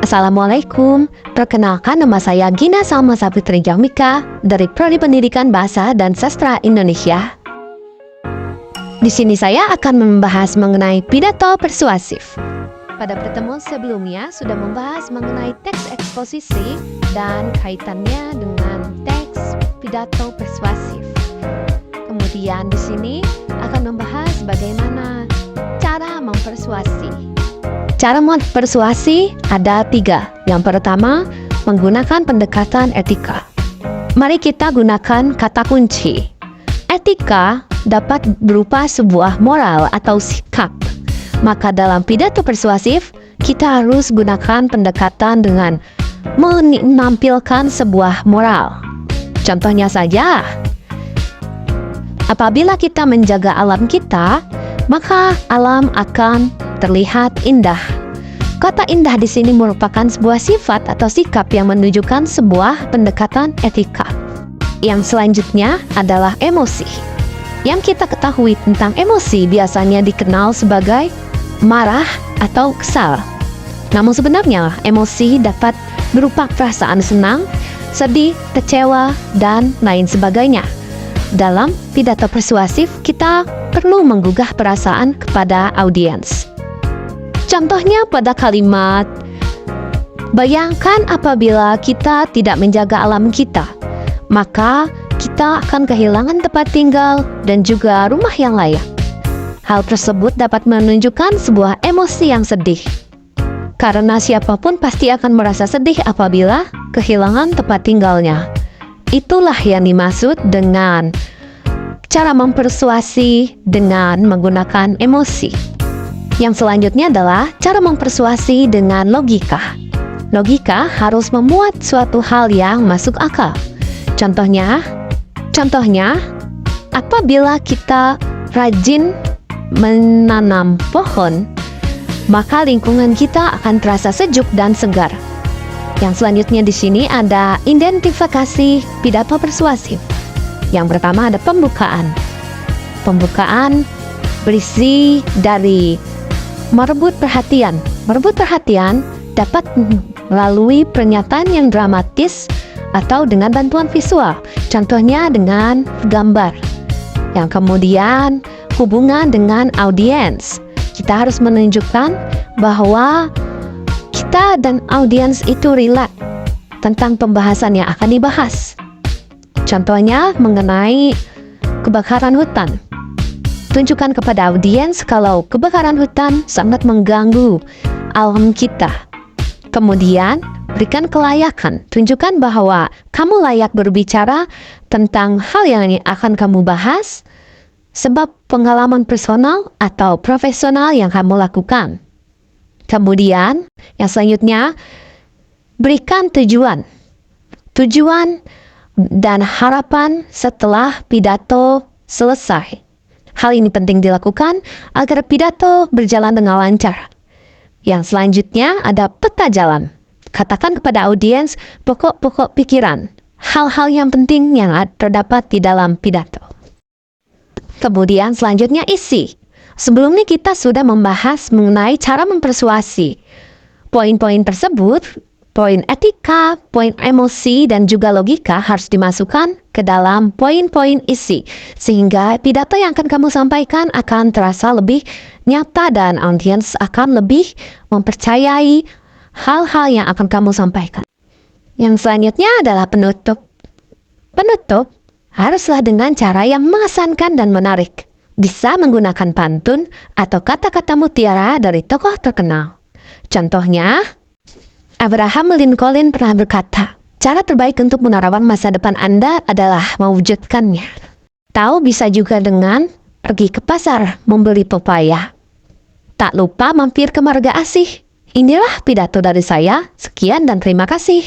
Assalamualaikum, perkenalkan nama saya Gina Salma Saputri Jamika dari Prodi Pendidikan Bahasa dan Sastra Indonesia. Di sini saya akan membahas mengenai pidato persuasif. Pada pertemuan sebelumnya sudah membahas mengenai teks eksposisi dan kaitannya dengan teks pidato persuasif. Kemudian di sini akan membahas bagaimana cara mempersuasi. Cara mempersuasi ada 3. Yang pertama, menggunakan pendekatan etika. Mari kita gunakan kata kunci. Etika dapat berupa sebuah moral atau sikap. Maka dalam pidato persuasif, kita harus gunakan pendekatan dengan menampilkan sebuah moral. Contohnya saja, apabila kita menjaga alam kita, maka alam akan terlihat indah. Kata indah di sini merupakan sebuah sifat atau sikap yang menunjukkan sebuah pendekatan etika. Yang selanjutnya adalah emosi. Yang kita ketahui tentang emosi biasanya dikenal sebagai marah atau kesal. Namun sebenarnya emosi dapat berupa perasaan senang, sedih, kecewa, dan lain sebagainya. Dalam pidato persuasif, kita perlu menggugah perasaan kepada audiens. Contohnya pada kalimat, bayangkan apabila kita tidak menjaga alam kita, maka kita akan kehilangan tempat tinggal dan juga rumah yang layak. Hal tersebut dapat menunjukkan sebuah emosi yang sedih. Karena siapapun pasti akan merasa sedih apabila kehilangan tempat tinggalnya. Itulah yang dimaksud dengan cara mempersuasi dengan menggunakan emosi. Yang selanjutnya adalah cara mempersuasi dengan logika. Logika harus memuat suatu hal yang masuk akal. Contohnya, apabila kita rajin menanam pohon, maka lingkungan kita akan terasa sejuk dan segar. Yang selanjutnya di sini ada identifikasi pidato persuasif. Yang pertama ada pembukaan. Pembukaan berisi dari merebut perhatian. Merebut perhatian dapat melalui pernyataan yang dramatis atau dengan bantuan visual. Contohnya dengan gambar. Yang kemudian hubungan dengan audiens. Kita harus menunjukkan bahwa kita dan audiens itu relate tentang pembahasan yang akan dibahas. Contohnya mengenai kebakaran hutan. Tunjukkan kepada audiens kalau kebakaran hutan sangat mengganggu alam kita. Kemudian, berikan kelayakan. Tunjukkan bahwa kamu layak berbicara tentang hal yang akan kamu bahas sebab pengalaman personal atau profesional yang kamu lakukan. Kemudian, yang selanjutnya, berikan tujuan. Tujuan dan harapan setelah pidato selesai. Hal ini penting dilakukan agar pidato berjalan dengan lancar. Yang selanjutnya ada peta jalan. Katakan kepada audiens pokok-pokok pikiran, hal-hal yang penting yang terdapat di dalam pidato. Kemudian selanjutnya isi. Sebelumnya kita sudah membahas mengenai cara mempersuasi. Poin-poin tersebut, poin etika, poin emosi, dan juga logika harus dimasukkan ke dalam poin-poin isi. Sehingga pidato yang akan kamu sampaikan akan terasa lebih nyata dan audiens akan lebih mempercayai hal-hal yang akan kamu sampaikan. Yang selanjutnya adalah penutup. Penutup haruslah dengan cara yang mengesankan dan menarik. Bisa menggunakan pantun atau kata-kata mutiara dari tokoh terkenal. Contohnya, Abraham Lincoln pernah berkata, cara terbaik untuk menerawang masa depan Anda adalah mewujudkannya. Tahu bisa juga dengan pergi ke pasar membeli pepaya. Tak lupa mampir ke Marga Asih. Inilah pidato dari saya. Sekian dan terima kasih.